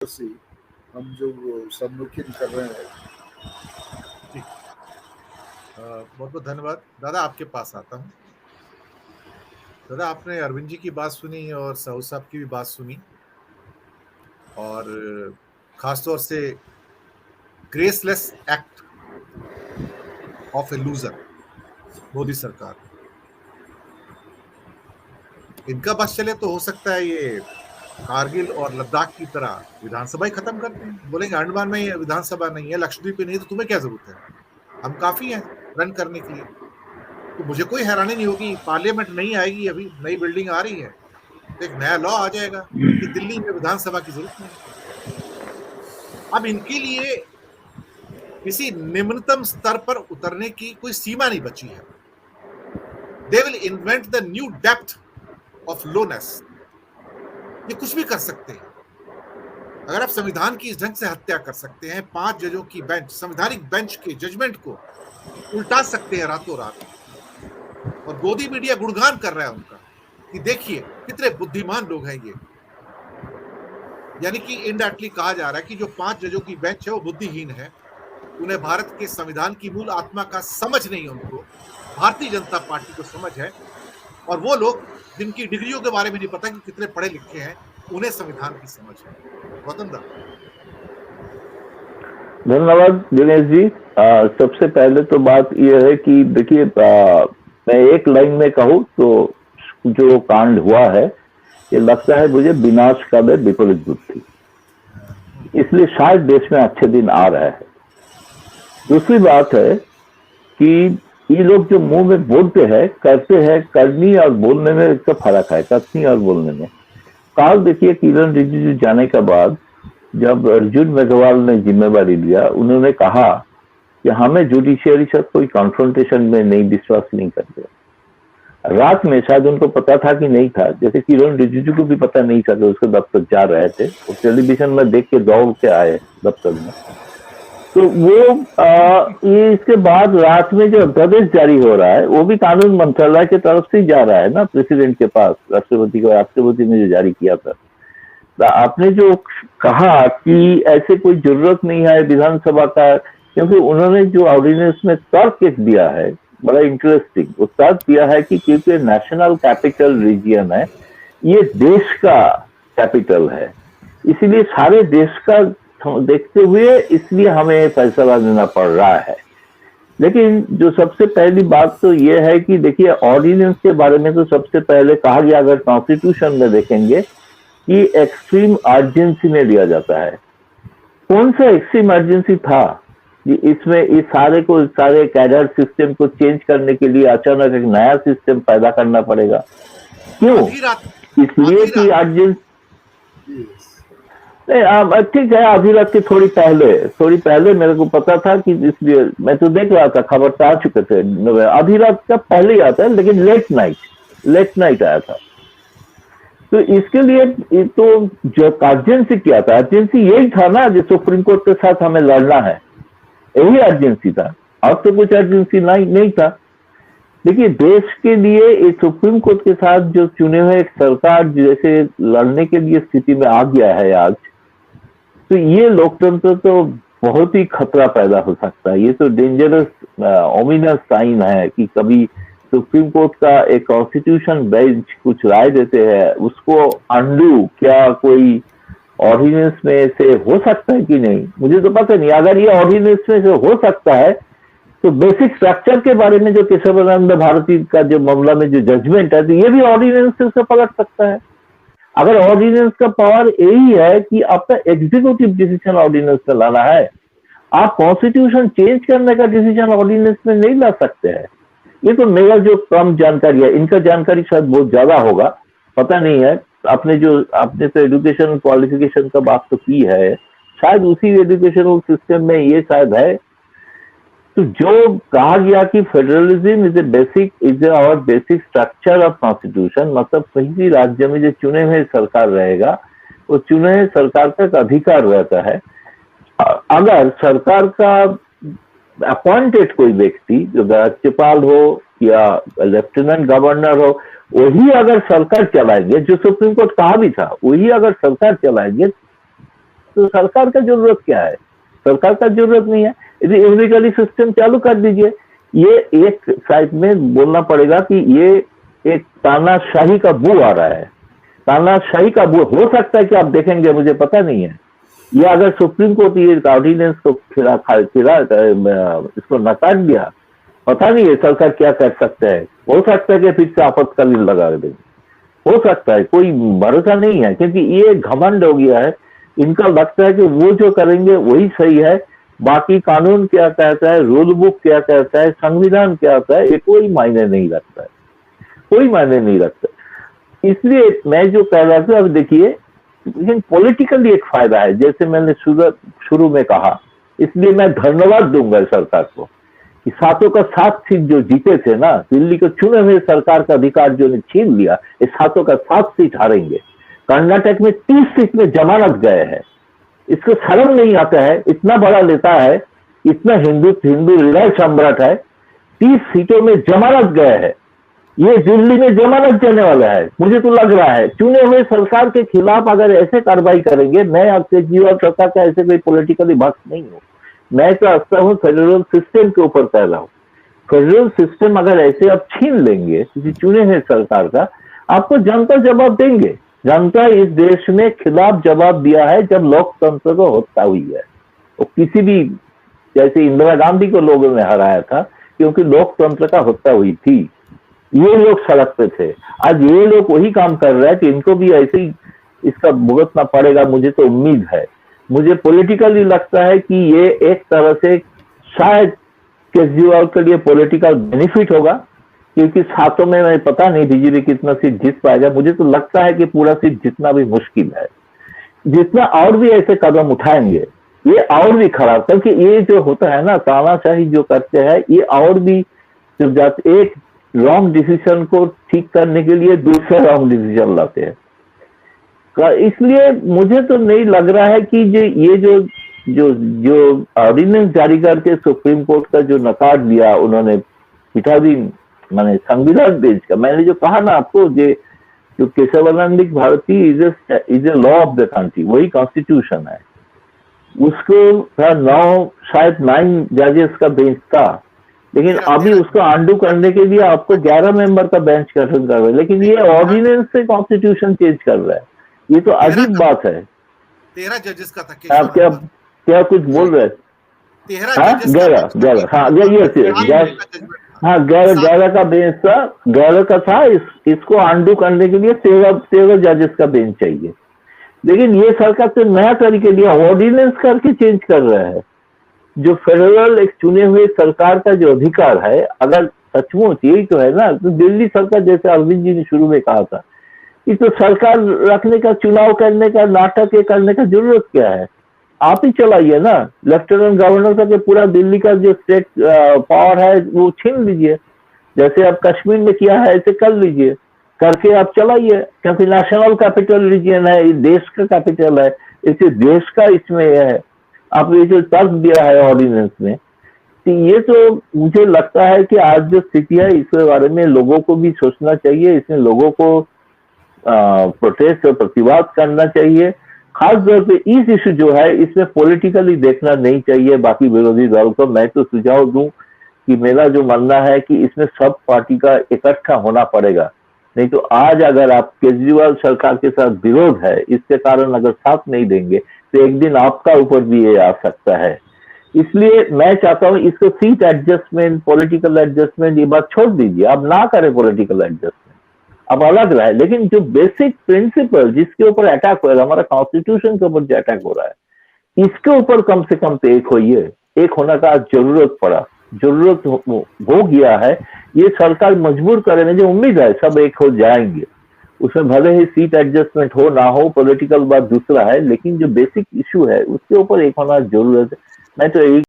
से हम जो सम्मुखीन कर रहे हैं। जी, बहुत बहुत धन्यवाद। दादा आपके पास आता हूँ। दादा आपने अरविंद जी की बात सुनी और साहू साहब की भी बात सुनी, और खासतौर से graceless act of a loser Modi सरकार। इनका बस चले तो हो सकता है ये कारगिल और लद्दाख की तरह विधानसभा ही खत्म कर दें। बोलेंगे अंडमान में ही विधानसभा नहीं है, लक्षद्वीप में नहीं, तो तुम्हें क्या जरूरत है, हम काफी हैं रन करने के लिए। तो मुझे कोई हैरानी नहीं होगी, पार्लियामेंट नहीं आएगी, अभी नई बिल्डिंग आ रही है तो एक नया लॉ आ जाएगा कि दिल्ली में विधानसभा की जरूरत नहीं। अब इनके लिए किसी निम्नतम स्तर पर उतरने की कोई सीमा नहीं बची है। They will invent the new depth of lowness. ये कुछ भी कर सकते हैं। अगर आप संविधान की इस ढंग से हत्या कर सकते हैं, 5 जजों की बेंच, संवैधानिक बेंच के जजमेंट को उल्टा सकते हैं रातों रात, और गोदी मीडिया गुणगान कर रहा है उनका कि देखिए कितने बुद्धिमान लोग हैं ये। यानी कि इनडायरेक्टली कहा जा रहा है कि जो 5 जजों की बेंच है वो बुद्धिहीन है, उन्हें भारत के संविधान की मूल आत्मा का समझ नहीं है, उनको भारतीय जनता पार्टी को समझ है, और वो लोग जिनकी डिग्रियों के बारे में नहीं पता कि कितने पढ़े लिखे हैं, उन्हें संविधान की समझ है। गौतम दा। धन्यवाद दिनेश जी। सबसे पहले तो बात यह है कि देखिए, मैं एक लाइन में कहूँ तो जो कांड हुआ है ये लगता है मुझे विनाश का विपरीत बुद्धि, इसलिए शायद देश में अच्छे दिन आ रहे हैं। दूसरी बात है कि ये लोग जो मुंह में बोलते हैं, करते हैं, करनी और बोलने में इसका फर्क है, करनी और बोलने में। काल देखिए किरण रिजिजू जाने के बाद जब अर्जुन मेघवाल ने जिम्मेवारी लिया, उन्होंने कहा कि हमें जुडिशियरी से कोई कॉन्फ्रंटेशन में नहीं, विश्वास नहीं करते। रात में शायद उनको पता था कि नहीं था, जैसे किरण रिजिजू को भी पता नहीं था कि उसके दफ्तर जा रहे थे, वो टेलीविजन में देख के दौड़ के आए दफ्तर में। तो वो ये इसके बाद रात में जो अध्यादेश जारी हो रहा है वो भी कानून मंत्रालय की तरफ से जा रहा है ना, प्रेसिडेंट के पास, राष्ट्रपति को, राष्ट्रपति ने जो जारी किया था। आपने जो कहा कि ऐसे कोई जरूरत नहीं है विधानसभा का, क्योंकि उन्होंने जो ऑर्डिनेंस में तर्क एक दिया है बड़ा इंटरेस्टिंग, वो तर्क दिया है कि क्योंकि नेशनल कैपिटल रीजियन है, ये देश का कैपिटल है, इसीलिए सारे देश का देखते हुए इसलिए हमें फैसला लेना पड़ रहा है। लेकिन जो सबसे पहली बात तो ये है कि देखिए ऑर्डिनेंस के बारे में तो सबसे पहले कहा गया, अगर कॉन्स्टिट्यूशन में देखेंगे कि एक्सट्रीम अर्जेंसी में लिया जाता है। कौन सा एक्सट्रीम अर्जेंसी था कि इसमें इस सारे कैडर सिस्टम को चेंज करने के लिए अचानक एक नया सिस्टम पैदा करना पड़ेगा? क्यों? इसलिए कि अर्जेंसी नहीं, ठीक है, आधी रात की थोड़ी पहले मेरे को पता था कि, इसलिए मैं तो देख रहा था, खबर तो आ चुके थे, आधी रात का पहले ही आता है, लेकिन लेट नाइट आया था। तो इसके लिए तो जो अर्जेंसी क्या था, अर्जेंसी यही था ना जो सुप्रीम कोर्ट के साथ हमें लड़ना है, यही अर्जेंसी था, अब तो कुछ अर्जेंसी नहीं था। देखिए देश के लिए इस सुप्रीम कोर्ट के साथ जो चुने हुए एक सरकार जैसे लड़ने के लिए स्थिति में आ गया है आज, तो ये लोकतंत्र तो बहुत ही खतरा पैदा हो सकता है। ये तो डेंजरस ओमिनस साइन है कि कभी सुप्रीम कोर्ट का एक कॉन्स्टिट्यूशन बेंच कुछ राय देते हैं, उसको अंडू क्या कोई ऑर्डिनेंस में से हो सकता है कि नहीं, मुझे तो पता नहीं। अगर ये ऑर्डिनेंस में से हो सकता है तो बेसिक स्ट्रक्चर के बारे में जो केशवानंद भारती का जो मामला में जो जजमेंट है, तो ये भी ऑर्डिनेंस से पलट सकता है। अगर ऑर्डिनेंस का पावर यही है कि आपका एग्जीक्यूटिव डिसीजन ऑर्डिनेंस में लाना है, आप कॉन्स्टिट्यूशन चेंज करने का डिसीजन ऑर्डिनेंस में नहीं ला सकते हैं। ये तो मेरा जो कम जानकारी है, इनका जानकारी शायद बहुत ज्यादा होगा, पता नहीं है। आपने तो एजुकेशन क्वालिफिकेशन का बात तो की है, शायद उसी एजुकेशनल सिस्टम में ये शायद है। तो जो कहा गया कि federalism is our basic structure of constitution, मतलब कहीं भी राज्य में जो चुने हुए सरकार रहेगा, वो चुने हुए सरकार का एक अधिकार रहता है। अगर सरकार का अपॉइंटेड कोई व्यक्ति, जो राज्यपाल हो या लेफ्टिनेंट गवर्नर हो, वही अगर सरकार चलाएंगे, जो सुप्रीम कोर्ट कहा भी था, वही अगर सरकार चलाएंगे, तो सरकार का जरूरत क्या है? सरकार का जरूरत नहीं है, यूनिकली सिस्टम चालू कर दीजिए। ये एक साइड में बोलना पड़ेगा कि ये एक तानाशाही का बू आ रहा है, तानाशाही का बू। हो सकता है कि आप देखेंगे, मुझे पता नहीं है, ये अगर सुप्रीम कोर्ट ये ऑर्डिनेंस को इसको नकार दिया, पता नहीं है सरकार क्या कर सकता है। हो सकता है कि फिर से आपातकालीन लगा देंगे, हो सकता है, कोई भरोसा नहीं है, क्योंकि ये घमंड हो गया है। इनका लगता है कि वो जो करेंगे वही सही है, बाकी कानून क्या कहता है, रूल बुक क्या कहता है, संविधान क्या कहता है, ये कोई मायने नहीं रखता है, कोई मायने नहीं रखता। इसलिए मैं जो कह रहा था, अब देखिए, लेकिन पॉलिटिकली एक फायदा है, जैसे मैंने शुरू में कहा, इसलिए मैं धन्यवाद दूंगा सरकार को कि 7 का 7 सीट जो जीते थे ना, दिल्ली को चुने हुए सरकार का अधिकार जो ने छीन लिया, ये 7 का 7 सीट हारेंगे। कर्नाटक में 30 सीट में जमानत गए हैं, इसको शर्म नहीं आता है, इतना बड़ा नेता है, इतना हिंदू हृदय सम्राट है, 30 सीटों में जमानत गए हैं। ये दिल्ली में जमानत देने वाला है। मुझे तो लग रहा है चुने हुए सरकार के खिलाफ अगर ऐसे कार्रवाई करेंगे, मैं आपके जीवन सरकार का ऐसे कोई पॉलिटिकली भक्त नहीं हूँ, मैं तो आता हूँ फेडरल सिस्टम के ऊपर कह रहा हूँ। फेडरल सिस्टम अगर ऐसे आप छीन लेंगे किसी चुने हुए सरकार का, आपको जनता जवाब देंगे। जनता इस देश में खिलाफ जवाब दिया है जब लोकतंत्र को हत्या हुई है। वो किसी भी, जैसे इंदिरा गांधी को लोगों ने हराया था क्योंकि लोकतंत्र का हत्या हुई थी, ये लोग सड़क पे थे। आज ये लोग वही काम कर रहे हैं कि इनको भी ऐसे ही इसका भुगतना पड़ेगा, मुझे तो उम्मीद है। मुझे पॉलिटिकली लगता है कि ये एक तरह से शायद केजरीवाल के लिए पॉलिटिकल बेनिफिट होगा, क्योंकि 7 में मैं पता नहीं बीजेपी कितना सीट जीत पाएगा। मुझे तो लगता है कि पूरा सीट जितना भी मुश्किल है, जितना और भी ऐसे कदम उठाएंगे ये और भी खराब, क्योंकि ये जो होता है ना तानाशाही जो करते हैं, ये और भी जब जाते एक रॉन्ग डिसीजन को ठीक करने के लिए दूसरा रॉन्ग डिसीजन लाते हैं। इसलिए मुझे तो नहीं लग रहा है कि ये जो ऑर्डिनेंस जारी करके सुप्रीम कोर्ट का जो नकार दिया उन्होंने पीठाधीन माने संविधान बेंच का, मैंने जो कहा ना आपको, जो Kesavananda Bharati is a law of the country, वही कॉन्स्टिट्यूशन है। उसको 9 जजेस का बेंच था, लेकिन अभी उसको अंडू करने के लिए आपको 11 मेंबर का बेंच गठन कर रहा है, लेकिन ये ऑर्डिनेंस से कॉन्स्टिट्यूशन चेंज कर रहा है। ये तो अजीब बात है। 13 जजेस का था। आप क्या कुछ बोल रहे हैं? 11 का बेंच था, 11 का था। इसको अंडू करने के लिए 13 जजेस का बेंच चाहिए, लेकिन ये सरकार तो नया तरीके लिया, ऑर्डिनेंस करके चेंज कर रहा है। जो फेडरल एक चुने हुए सरकार का जो अधिकार है, अगर सचमुच यही तो है ना, तो दिल्ली सरकार, जैसे अरविंद जी ने शुरू में कहा था, ये तो सरकार रखने का, चुनाव करने का, नाटक करने का जरूरत क्या है? आप ही चलाइए ना। लेफ्टिनेंट गवर्नर का पूरा दिल्ली का जो स्टेट पावर है वो छीन लीजिए, जैसे आप कश्मीर में किया है ऐसे कर लीजिए, करके आप चलाइए, क्योंकि नेशनल कैपिटल रीजन है, देश का कैपिटल है, इसे देश का इसमें है। आप ये जो तर्क दिया है ऑर्डिनेंस में, तो ये तो मुझे लगता है कि आज जो स्थिति है इसके बारे में लोगों को भी सोचना चाहिए, इसमें लोगों को प्रोटेस्ट और प्रतिवाद करना चाहिए। खास तौर पे इस इशू जो है इसमें पॉलिटिकली देखना नहीं चाहिए बाकी विरोधी दल को। मैं तो सुझाव दूं कि मेरा जो मानना है कि इसमें सब पार्टी का इकट्ठा होना पड़ेगा, नहीं तो आज अगर आप केजरीवाल सरकार के साथ विरोध है, इसके कारण अगर साथ नहीं देंगे तो एक दिन आपका ऊपर भी ये आ सकता है। इसलिए मैं चाहता हूं इसको सीट एडजस्टमेंट, पॉलिटिकल एडजस्टमेंट, ये बात छोड़ दीजिए, अब ना करें पॉलिटिकल एडजस्टमेंट, अब अलग रहे। लेकिन जो बेसिक प्रिंसिपल जिसके ऊपर अटैक हो रहा है, हमारा कॉन्स्टिट्यूशन के ऊपर जो अटैक हो रहा है, इसके ऊपर कम से कम तो एक होइए। एक होने का जरूरत हो गया है। ये सरकार मजबूर करे, मुझे उम्मीद है सब एक हो जाएंगे। उसमें भले ही सीट एडजस्टमेंट हो ना हो, पॉलिटिकल बात दूसरा है, लेकिन जो बेसिक इशू है उसके ऊपर एक होना जरूरत है। मैं तो यही